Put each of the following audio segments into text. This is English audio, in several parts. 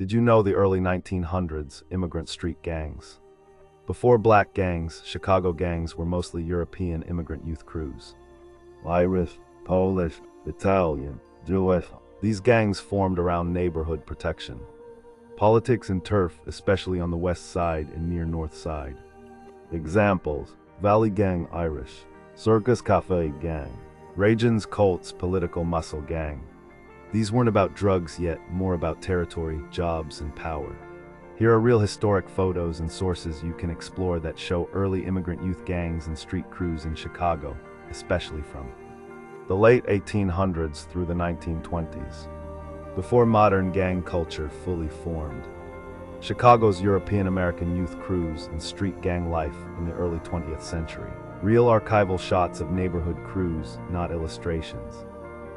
Did you know the early 1900s immigrant street gangs? Before black gangs, Chicago gangs were mostly European immigrant youth crews. Irish, Polish, Italian, Jewish. These gangs formed around neighborhood protection. Politics and turf, especially on the west side and near north side. Examples: Valley Gang Irish, Circus Cafe Gang, Reagan's Colts political muscle gang. These weren't about drugs yet, more about territory, jobs, and power. Here are real historic photos and sources you can explore that show early immigrant youth gangs and street crews in Chicago, especially from the late 1800s through the 1920s, before modern gang culture fully formed. Chicago's European-American youth crews and street gang life in the early 20th century. Real archival shots of neighborhood crews, not illustrations.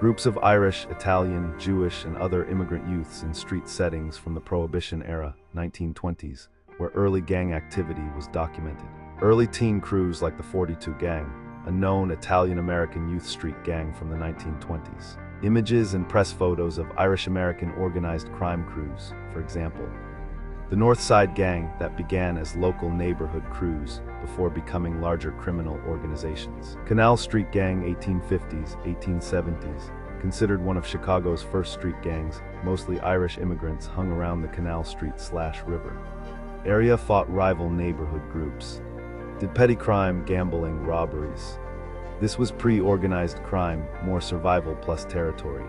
Groups of Irish, Italian, Jewish, and other immigrant youths in street settings from the Prohibition era, 1920s, where early gang activity was documented. Early teen crews like the 42 Gang, a known Italian-American youth street gang from the 1920s. Images and press photos of Irish-American organized crime crews, for example. The North Side Gang that began as local neighborhood crews before becoming larger criminal organizations. Canal Street Gang, 1850s, 1870s, considered one of Chicago's first street gangs, mostly Irish immigrants hung around the Canal Street/river. Area fought rival neighborhood groups. Did petty crime, gambling, robberies. This was pre-organized crime, more survival plus territory.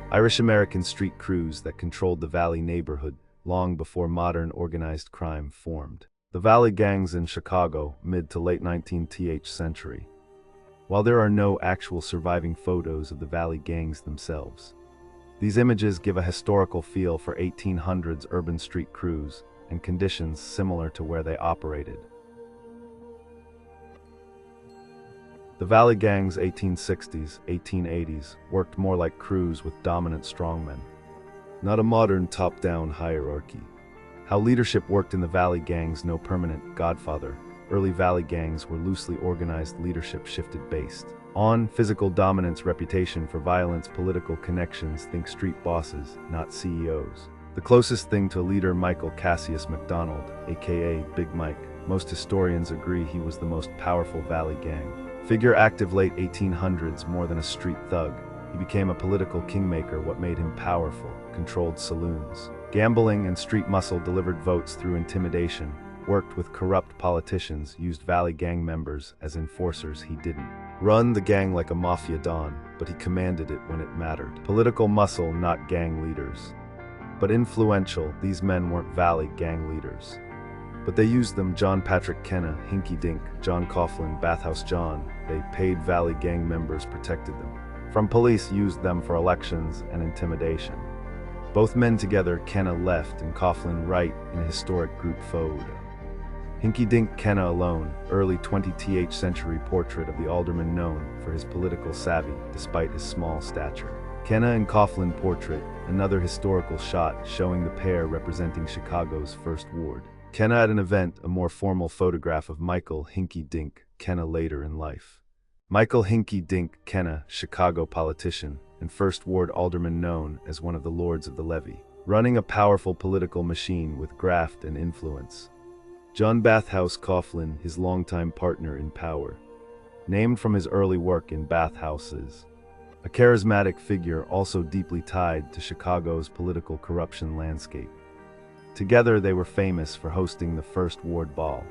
Irish-American street crews that controlled the Valley neighborhood long before modern organized crime formed. The Valley gangs in Chicago, mid to late 19th century. While there are no actual surviving photos of the Valley gangs themselves, these images give a historical feel for 1800s urban street crews and conditions similar to where they operated. The Valley gangs 1860s, 1880s worked more like crews with dominant strongmen. Not a modern top-down hierarchy. How leadership worked in the Valley gangs, no permanent godfather. Early Valley gangs were loosely organized leadership shifted based on physical dominance, reputation for violence, political connections, think street bosses, not CEOs. The closest thing to a leader, Michael Cassius McDonald, aka Big Mike. Most historians agree he was the most powerful Valley gang. Figure active late 1800s, more than a street thug. He became a political kingmaker. What made him powerful? Controlled saloons. Gambling and street muscle, delivered votes through intimidation, worked with corrupt politicians, used Valley gang members as enforcers. He didn't run the gang like a Mafia don, but he commanded it when it mattered. Political muscle, not gang leaders. But influential, these men weren't Valley gang leaders. But they used them. John Patrick Kenna, Hinky Dink, John Coughlin, Bathhouse John. They paid Valley gang members, protected them from police, used them for elections and intimidation. Both men together, Kenna left and Coughlin right, in a historic group photo. Hinky Dink Kenna alone, early 20th century portrait of the alderman known for his political savvy despite his small stature. Kenna and Coughlin portrait, another historical shot showing the pair representing Chicago's first ward. Kenna at an event, a more formal photograph of Michael Hinky Dink Kenna later in life. Michael Hinky Dink Kenna, Chicago politician and First Ward alderman known as one of the Lords of the Levee, running a powerful political machine with graft and influence. John Bathhouse Coughlin, his longtime partner in power, named from his early work in bathhouses. A charismatic figure also deeply tied to Chicago's political corruption landscape. Together they were famous for hosting the First Ward Ball,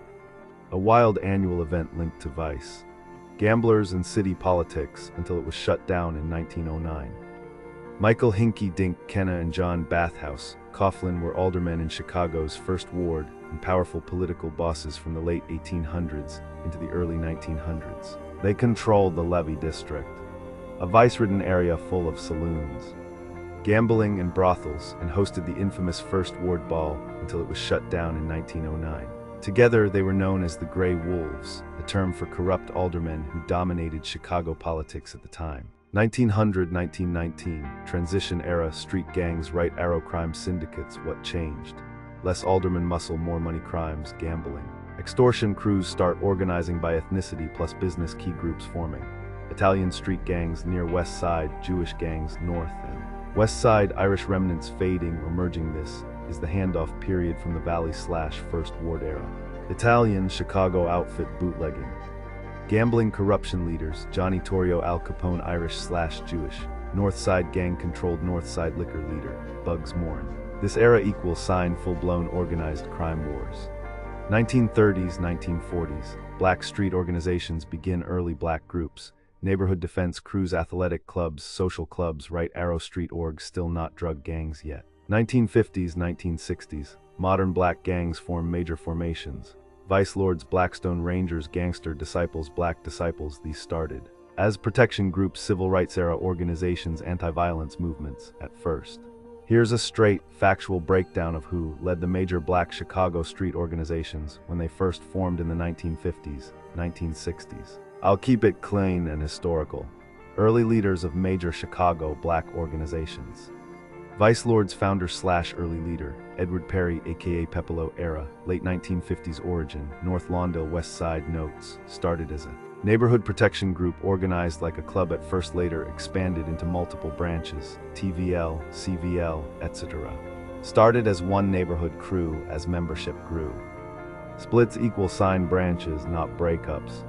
a wild annual event linked to vice, gamblers, and city politics until it was shut down in 1909. Michael Hinky Dink Kenna and John Bathhouse Coughlin were aldermen in Chicago's First Ward and powerful political bosses from the late 1800s into the early 1900s. They controlled the Levee District, a vice-ridden area full of saloons, gambling, and brothels, and hosted the infamous First Ward Ball until it was shut down in 1909. Together, they were known as the Grey Wolves, a term for corrupt aldermen who dominated Chicago politics at the time. 1900-1919, transition era, street gangs, right arrow crime syndicates. What changed? Less alderman muscle, more money, crimes, gambling. Extortion crews start organizing by ethnicity plus business, key groups forming. Italian street gangs near West Side, Jewish gangs north and West Side, Irish remnants fading or merging. This is the handoff period from the Valley/First Ward era. Italian Chicago outfit bootlegging. Gambling corruption leaders, Johnny Torrio Al Capone Irish/Jewish. North Side gang controlled North Side liquor leader, Bugs Morin. This era equals sign full-blown organized crime wars. 1930s, 1940s. Black street organizations begin early black groups. Neighborhood defense crews, athletic clubs, social clubs, Right Arrow Street orgs, still not drug gangs yet. 1950s, 1960s. Modern black gangs form major formations. ViceLords, Blackstone Rangers, Gangster Disciples, Black Disciples, these started as protection groups, civil rights era organizations, anti-violence movements at first. Here's a straight, factual breakdown of who led the major black Chicago street organizations when they first formed in the 1950s, 1960s. I'll keep it clean and historical. Early leaders of major Chicago black organizations. ViceLords founder/early leader, Edward Perry aka Pepolo era, late 1950s origin, North Lawndale West Side notes, started as a neighborhood protection group organized like a club at first, later expanded into multiple branches, TVL, CVL, etc. Started as one neighborhood crew as membership grew. Splits equal sign branches, not breakups.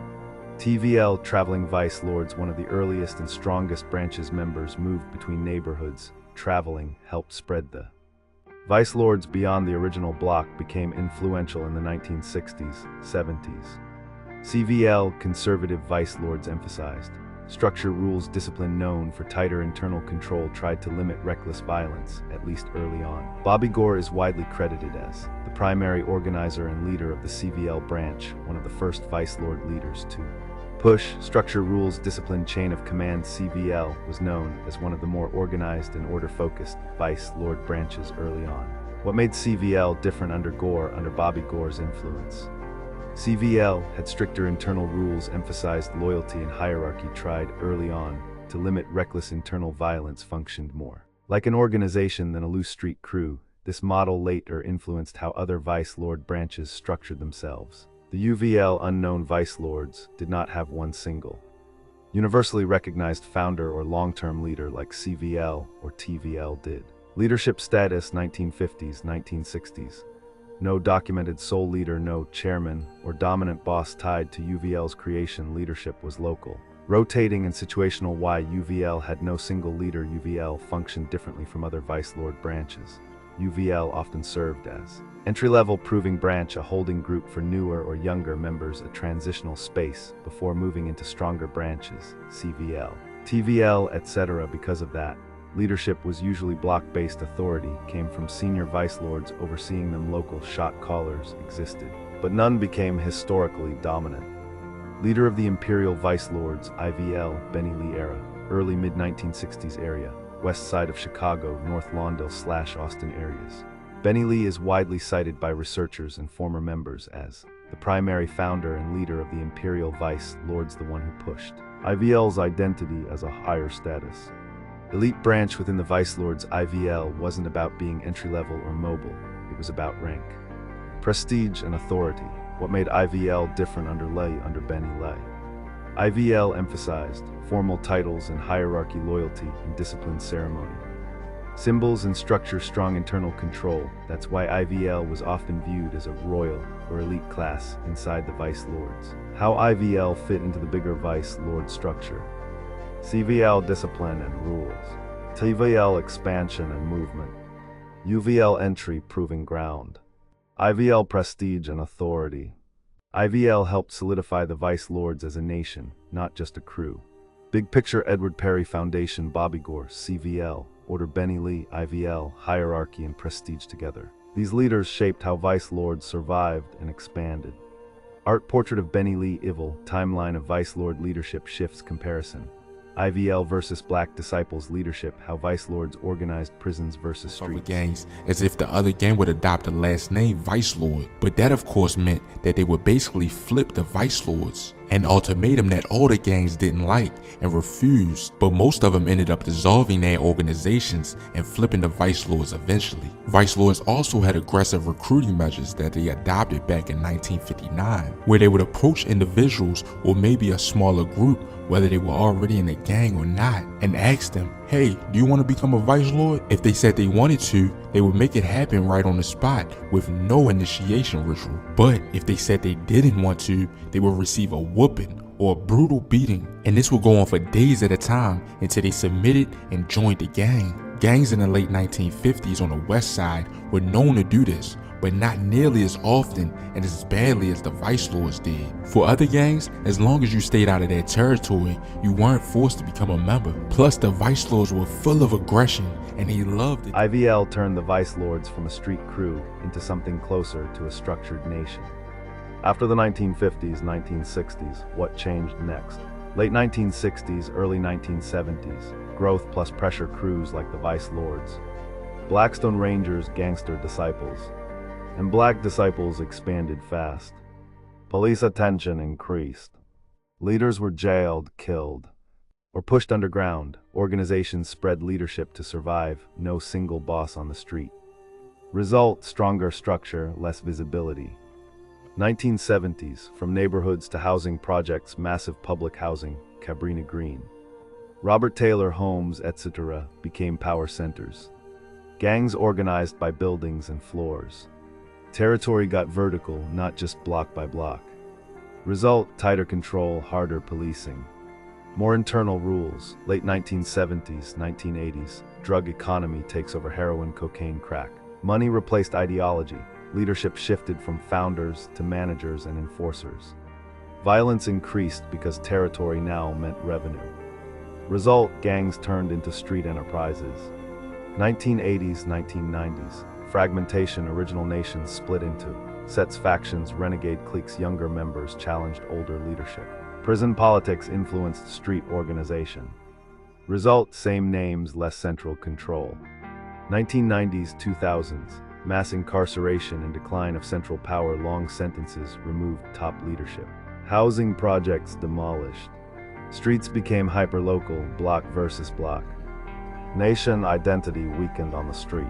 TVL, Traveling ViceLords, one of the earliest and strongest branches. Members moved between neighborhoods, traveling helped spread the ViceLords beyond the original block, became influential in the 1960s, 70s. CVL, Conservative ViceLords, emphasized structure, rules, discipline, known for tighter internal control, tried to limit reckless violence, at least early on. Bobby Gore is widely credited as the primary organizer and leader of the CVL branch, one of the first ViceLord leaders to push structure, rules, discipline, chain of command. CVL was known as one of the more organized and order-focused ViceLord branches early on. What made CVL different under Bobby Gore's influence? CVL had stricter internal rules, emphasized loyalty and hierarchy, tried early on to limit reckless internal violence, functioned more like an organization than a loose street crew. This model later influenced how other ViceLord branches structured themselves. The UVL, unknown ViceLords, did not have one single universally recognized founder or long-term leader like CVL or TVL did. Leadership status, 1950s, 1960s. No documented sole leader, no chairman or dominant boss tied to UVL's creation. Leadership was local, rotating and situational. Why UVL had no single leader? UVL functioned differently from other ViceLord branches. UVL often served as entry-level proving branch, a holding group for newer or younger members, a transitional space before moving into stronger branches, CVL, TVL, etc. Because of that, leadership was usually block-based. Authority came from senior ViceLords overseeing them. Local shot callers existed, but none became historically dominant. Leader of the Imperial ViceLords, IVL, Benny Lee era, early mid-1960s area, west side of Chicago, North Lawndale/Austin areas. Benny Lee is widely cited by researchers and former members as the primary founder and leader of the Imperial ViceLords, the one who pushed IVL's identity as a higher status elite branch within the ViceLords. IVL wasn't about being entry-level or mobile, it was about rank, prestige, and authority. What made IVL different under Benny Lee? IVL emphasized formal titles and hierarchy, loyalty and discipline, ceremony, symbols and structure, strong internal control. That's why IVL was often viewed as a royal or elite class inside the ViceLords. How IVL fit into the bigger ViceLord structure. CVL, discipline and rules. TVL, expansion and movement. UVL, entry, proving ground. IVL, prestige and authority. IVL helped solidify the ViceLords as a nation, not just a crew. Big picture, Edward Perry Foundation, Bobby Gore, CVL, Order, Benny Lee, IVL, hierarchy and prestige together. These leaders shaped how ViceLords survived and expanded. Art portrait of Benny Lee, Evil, timeline of ViceLord leadership shifts, comparison. IVL versus Black Disciples leadership, how ViceLords organized prisons versus streets. Gangs, as if the other gang would adopt the last name ViceLord, but that of course meant that they would basically flip the ViceLords, an ultimatum that all the gangs didn't like and refused, but most of them ended up dissolving their organizations and flipping the ViceLords eventually. ViceLords also had aggressive recruiting measures that they adopted back in 1959, where they would approach individuals or maybe a smaller group, whether they were already in a gang or not, and ask them, hey, do you want to become a Vice Lord? If they said they wanted to, they would make it happen right on the spot with no initiation ritual. But if they said they didn't want to, they would receive a whooping or a brutal beating, and this would go on for days at a time until they submitted and joined the gang. Gangs in the late 1950s on the west side were known to do this, but not nearly as often and as badly as the ViceLords did. For other gangs, as long as you stayed out of their territory, you weren't forced to become a member. Plus, the ViceLords were full of aggression, and they loved it. IVL turned the ViceLords from a street crew into something closer to a structured nation. After the 1950s, 1960s, what changed next? Late 1960s, early 1970s, growth plus pressure crews like the ViceLords, Blackstone Rangers, gangster disciples, and black disciples expanded fast. Police attention increased. Leaders were jailed, killed, or pushed underground. Organizations spread leadership to survive, no single boss on the street. Result, stronger structure, less visibility. 1970s, from neighborhoods to housing projects, massive public housing, Cabrini Green, Robert Taylor homes, etc. became power centers. Gangs organized by buildings and floors. Territory got vertical, not just block by block. Result, tighter control, harder policing. More internal rules. Late 1970s, 1980s, drug economy takes over heroin, cocaine, crack. Money replaced ideology. Leadership shifted from founders to managers and enforcers. Violence increased because territory now meant revenue. Result, gangs turned into street enterprises. 1980s, 1990s, fragmentation, original nations split into sets, factions, renegade cliques, younger members challenged older leadership. Prison politics influenced street organization. Result, same names, less central control. 1990s, 2000s, mass incarceration and decline of central power, long sentences removed top leadership. Housing projects demolished. Streets became hyperlocal, block versus block. Nation identity weakened on the street.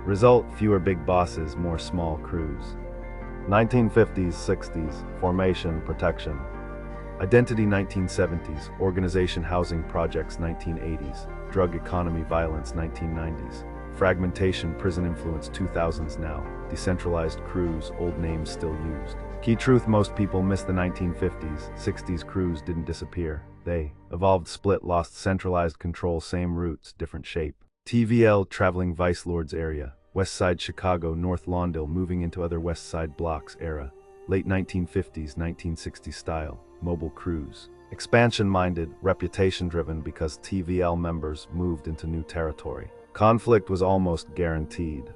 Result, fewer big bosses, more small crews. 1950s, 60s, formation, protection. Identity 1970s, organization, housing projects 1980s, drug economy, violence 1990s. Fragmentation, prison influence 2000s now, decentralized crews, old names still used. Key truth, most people miss the 1950s, 60s crews didn't disappear. They evolved, split, lost centralized control, same roots, different shape. TVL, traveling ViceLords area, West Side Chicago, North Lawndale, moving into other West Side blocks era. Late 1950s, 1960s style, mobile crews. Expansion-minded, reputation-driven because TVL members moved into new territory. Conflict was almost guaranteed.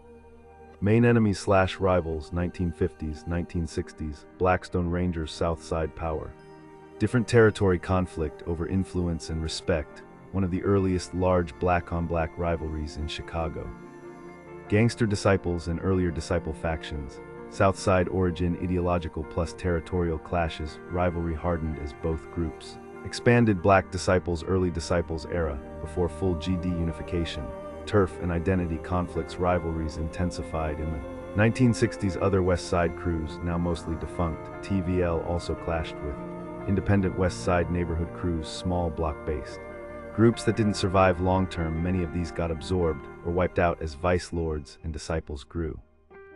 Main enemies / rivals, 1950s, 1960s, Blackstone Rangers, South Side Power. Different territory conflict over influence and respect, one of the earliest large black-on-black rivalries in Chicago. Gangster disciples and earlier disciple factions, South Side origin, ideological plus territorial clashes, rivalry hardened as both groups. Expanded black disciples, early disciples era, before full GD unification. Turf and identity conflicts, rivalries intensified in the 1960s. Other West Side crews, now mostly defunct, TVL also clashed with independent West Side neighborhood crews, small block-based. Groups that didn't survive long-term, many of these got absorbed or wiped out as ViceLords and disciples grew.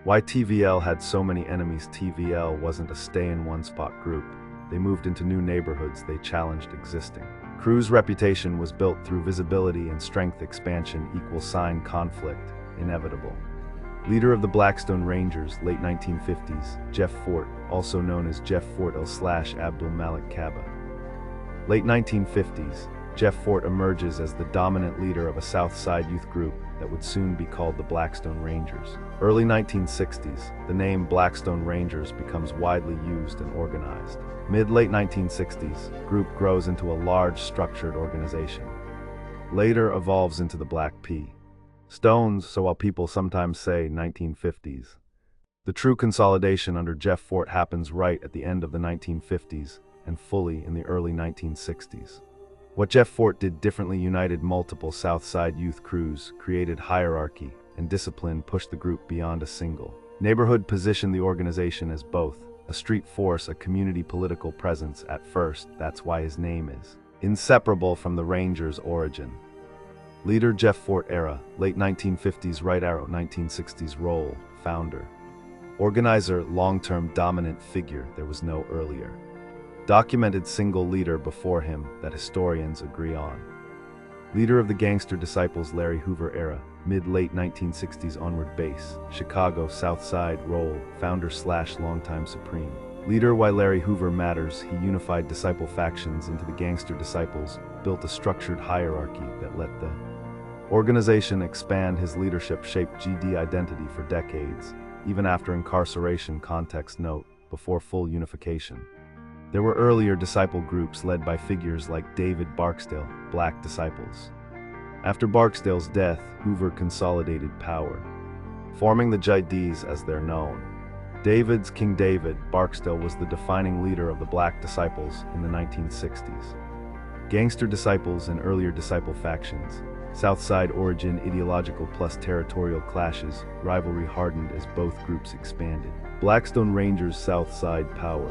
Why TVL had so many enemies? TVL wasn't a stay-in-one-spot group. They moved into new neighborhoods, they challenged existing. Crew's reputation was built through visibility and strength, expansion, =sign conflict, inevitable. Leader of the Blackstone Rangers, late 1950s, Jeff Fort, also known as Jeff Fort /Abdul Malik Kaba. Late 1950s, Jeff Fort emerges as the dominant leader of a South Side youth group that would soon be called the Blackstone Rangers. Early 1960s, the name Blackstone Rangers becomes widely used and organized. Mid-late 1960s, group grows into a large structured organization. Later evolves into the Black P. Stones, so while people sometimes say 1950s, the true consolidation under Jeff Fort happens right at the end of the 1950s and fully in the early 1960s. What Jeff Fort did differently: united multiple South Side youth crews, created hierarchy and discipline, pushed the group beyond a single neighborhood, positioned the organization as both a street force, a community political presence at first. That's why his name is inseparable from the Rangers' origin. Leader Jeff Fort era, late 1950s right arrow 1960s role, founder. Organizer, long-term dominant figure, there was no earlier. Documented single leader before him that historians agree on. Leader of the Gangster Disciples Larry Hoover era, mid-late 1960s onward base, Chicago South Side role, founder/longtime supreme. Leader why Larry Hoover matters, he unified disciple factions into the Gangster Disciples, built a structured hierarchy that let the organization expand. His leadership shaped GD identity for decades, even after incarceration. Context note, before full unification. There were earlier disciple groups led by figures like David Barksdale, Black Disciples. After Barksdale's death, Hoover consolidated power, forming the GDs as they're known. David's King David Barksdale was the defining leader of the Black Disciples in the 1960s. Gangster Disciples and earlier disciple factions, Southside origin ideological plus territorial clashes, rivalry hardened as both groups expanded. Blackstone Rangers Southside power.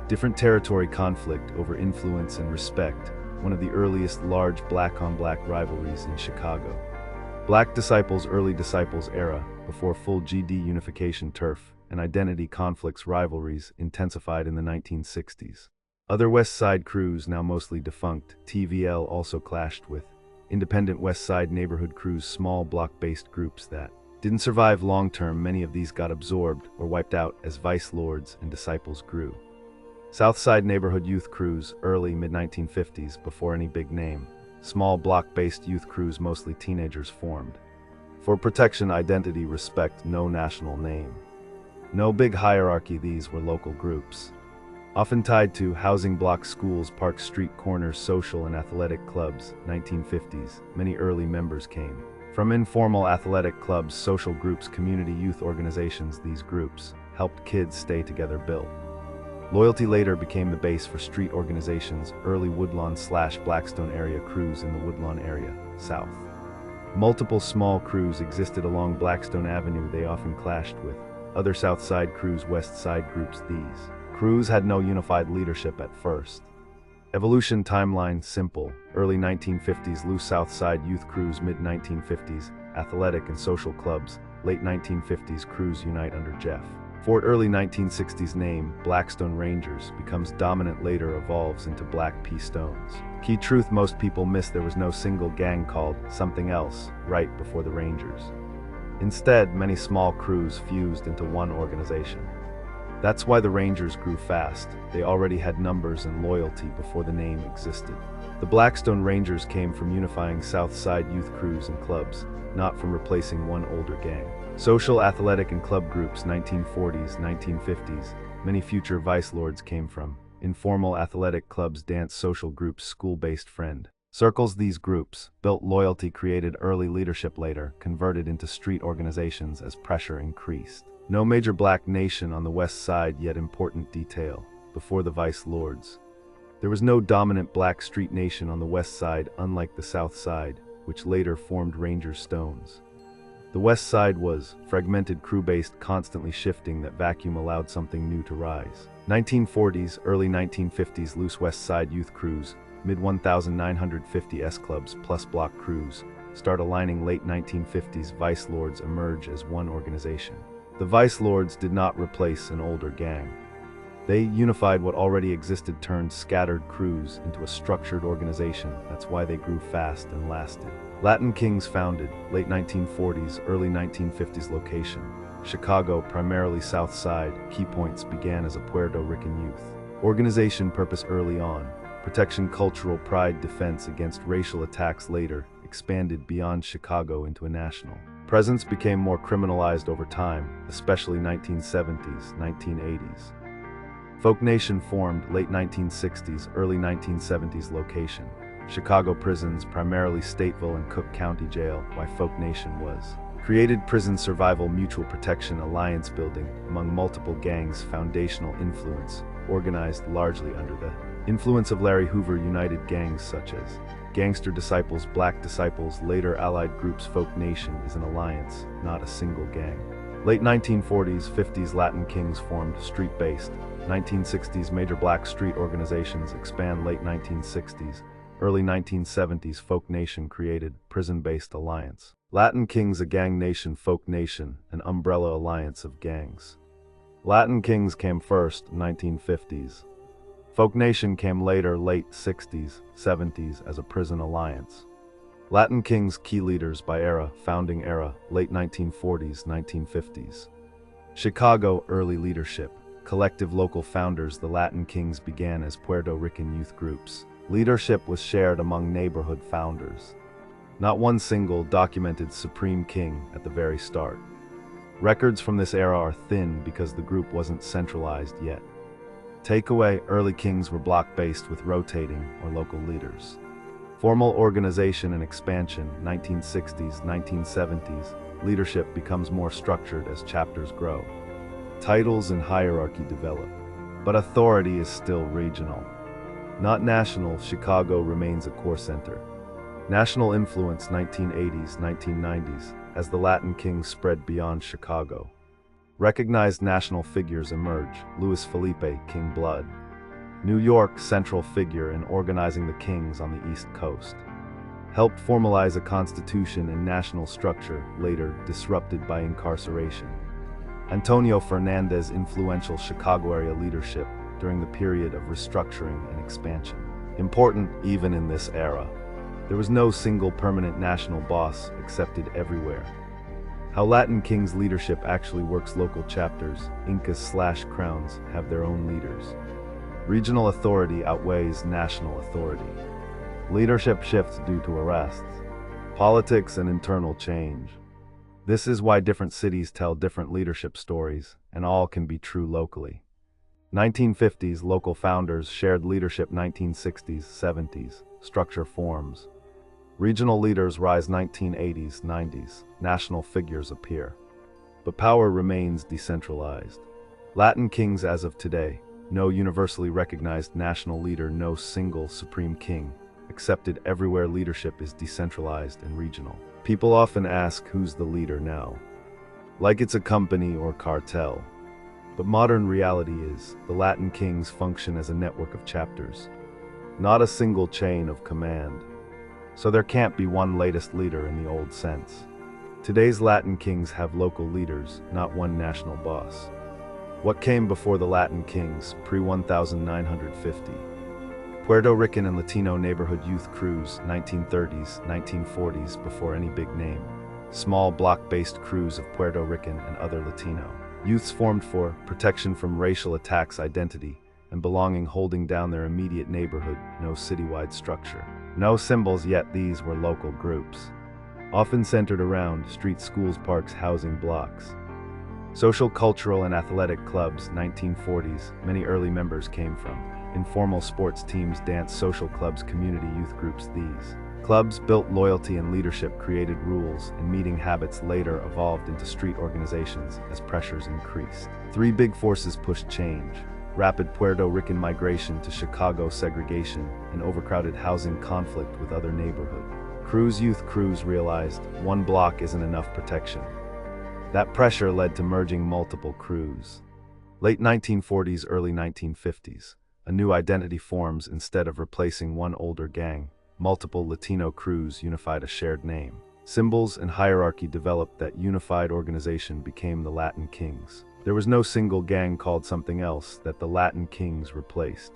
Different territory conflict over influence and respect, one of the earliest large black-on-black rivalries in Chicago. Black Disciples early Disciples era, before full GD unification turf, and identity conflicts rivalries intensified in the 1960s. Other West Side crews, now mostly defunct, TVL also clashed with independent West Side neighborhood crews, small block-based groups that didn't survive long-term. Many of these got absorbed or wiped out as ViceLords and Disciples grew. South Side neighborhood youth crews, early mid-1950s, before any big name. Small block-based youth crews, mostly teenagers, formed. For protection, identity, respect, no national name. No big hierarchy, these were local groups. Often tied to housing blocks, schools, parks, street corners, social and athletic clubs, 1950s. Many early members came from informal athletic clubs, social groups, community youth organizations. These groups helped kids stay together, built loyalty. Later became the base for street organizations, early Woodlawn/Blackstone area crews in the Woodlawn area, south. Multiple small crews existed along Blackstone Avenue. They often clashed with other South Side crews, West Side groups. These crews had no unified leadership at first. Evolution timeline simple. Early 1950s loose South Side youth crews, mid-1950s athletic and social clubs, late 1950s crews unite under Jeff Fort. Early 1960s name Blackstone Rangers becomes dominant, later evolves into Black P. Stones. Key truth most people miss: there was no single gang called something else right before the Rangers. Instead, many small crews fused into one organization. That's why the Rangers grew fast. They already had numbers and loyalty before the name existed. The Blackstone Rangers came from unifying South Side youth crews and clubs, not from replacing one older gang. Social, athletic, and club groups, 1940s, 1950s. Many future ViceLords came from informal athletic clubs, dance social groups, school-based friend circles. These groups built loyalty, created early leadership, later converted into street organizations as pressure increased. No major black nation on the West Side, yet important detail. Before the ViceLords, there was no dominant black street nation on the West Side, unlike the South Side, which later formed Ranger Stones. The West Side was fragmented, crew-based, constantly shifting. That vacuum allowed something new to rise. 1940s, early 1950s loose West Side youth crews, mid-1950 S clubs plus block crews start aligning. Late 1950s ViceLords emerge as one organization. The ViceLords did not replace an older gang. They unified what already existed, turned scattered crews into a structured organization. That's why they grew fast and lasted. Latin Kings founded, late 1940s, early 1950s location. Chicago, primarily South Side. Key points: began as a Puerto Rican youth organization. Purpose early on: protection, cultural pride, defense against racial attacks. Later expanded beyond Chicago into a national presence, became more criminalized over time, especially 1970s, 1980s. Folk Nation formed, late 1960s, early 1970s location. Chicago prisons, primarily Stateville and Cook County Jail. Why Folk Nation was created: prison survival, mutual protection, alliance building among multiple gangs, foundational influence, organized largely under the influence of Larry Hoover. United gangs such as Gangster Disciples, Black Disciples, later allied groups. Folk Nation is an alliance, not a single gang. Late 1940s, 50s Latin Kings formed, street-based. 1960s major black street organizations expand. Late 1960s Early 1970s Folk Nation created prison-based alliance. Latin Kings, a gang nation. Folk Nation, an umbrella alliance of gangs. Latin Kings came first, 1950s. Folk Nation came later, late 60s, 70s, as a prison alliance. Latin Kings, key leaders by era, founding era, late 1940s, 1950s. Chicago, early leadership. Collective local founders. The Latin Kings began as Puerto Rican youth groups. Leadership was shared among neighborhood founders. Not one single documented supreme king at the very start. Records from this era are thin because the group wasn't centralized yet. Takeaway: early kings were block-based with rotating or local leaders. Formal organization and expansion, 1960s, 1970s. Leadership becomes more structured as chapters grow. Titles and hierarchy develop, but authority is still regional. Not national, Chicago remains a core center. National influence, 1980s, 1990s, as the Latin Kings spread beyond Chicago. Recognized national figures emerge. Luis Felipe, King Blood. New York, central figure in organizing the kings on the East Coast. Helped formalize a constitution and national structure, later disrupted by incarceration. Antonio Fernandez, influential Chicago area leadership during the period of restructuring and expansion. Important even in this era. There was no single permanent national boss accepted everywhere. How Latin Kings leadership actually works: local chapters, Incas/Crowns, have their own leaders. Regional authority outweighs national authority. Leadership shifts due to arrests, politics, and internal change. This is why different cities tell different leadership stories, and all can be true locally. 1950s, local founders, shared leadership. 1960s, 70s, structure forms. Regional leaders rise. 1980s, 90s, national figures appear. But power remains decentralized. Latin Kings as of today: no universally recognized national leader, no single supreme king. Accepted everywhere, leadership is decentralized and regional. People often ask, who's the leader now? Like it's a company or cartel. But modern reality is, the Latin Kings function as a network of chapters, not a single chain of command. So there can't be one latest leader in the old sense. Today's Latin Kings have local leaders, not one national boss. What came before the Latin Kings, pre-1950? Puerto Rican and Latino neighborhood youth crews, 1930s, 1940s, before any big name. Small block-based crews of Puerto Rican and other Latino youths formed for protection from racial attacks, identity, and belonging, holding down their immediate neighborhood. No citywide structure, no symbols, yet these were local groups, often centered around streets, schools, parks, housing blocks. Social, cultural, and athletic clubs, 1940s, many early members came from informal sports teams, dance, social clubs, community youth groups. These clubs built loyalty and leadership, created rules and meeting habits, later evolved into street organizations as pressures increased. Three big forces pushed change: rapid Puerto Rican migration to Chicago, segregation, and overcrowded housing, conflict with other neighborhood crews. Youth crews realized one block isn't enough protection. That pressure led to merging multiple crews. Late 1940s, early 1950s, a new identity forms. Instead of replacing one older gang, multiple Latino crews unified a shared name. Symbols and hierarchy developed. That unified organization became the Latin Kings. There was no single gang called something else that the Latin Kings replaced.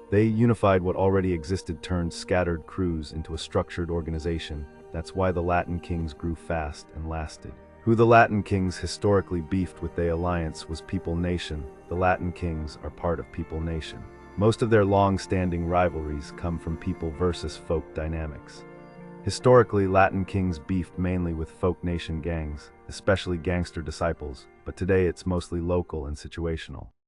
They unified what already existed, turned scattered crews into a structured organization. That's why the Latin Kings grew fast and lasted. Who the Latin Kings historically beefed with? The alliance was People Nation. The Latin Kings are part of People Nation. Most of their long-standing rivalries come from people versus folk dynamics. Historically, Latin Kings beefed mainly with Folk Nation gangs, especially gangster disciples, but today it's mostly local and situational.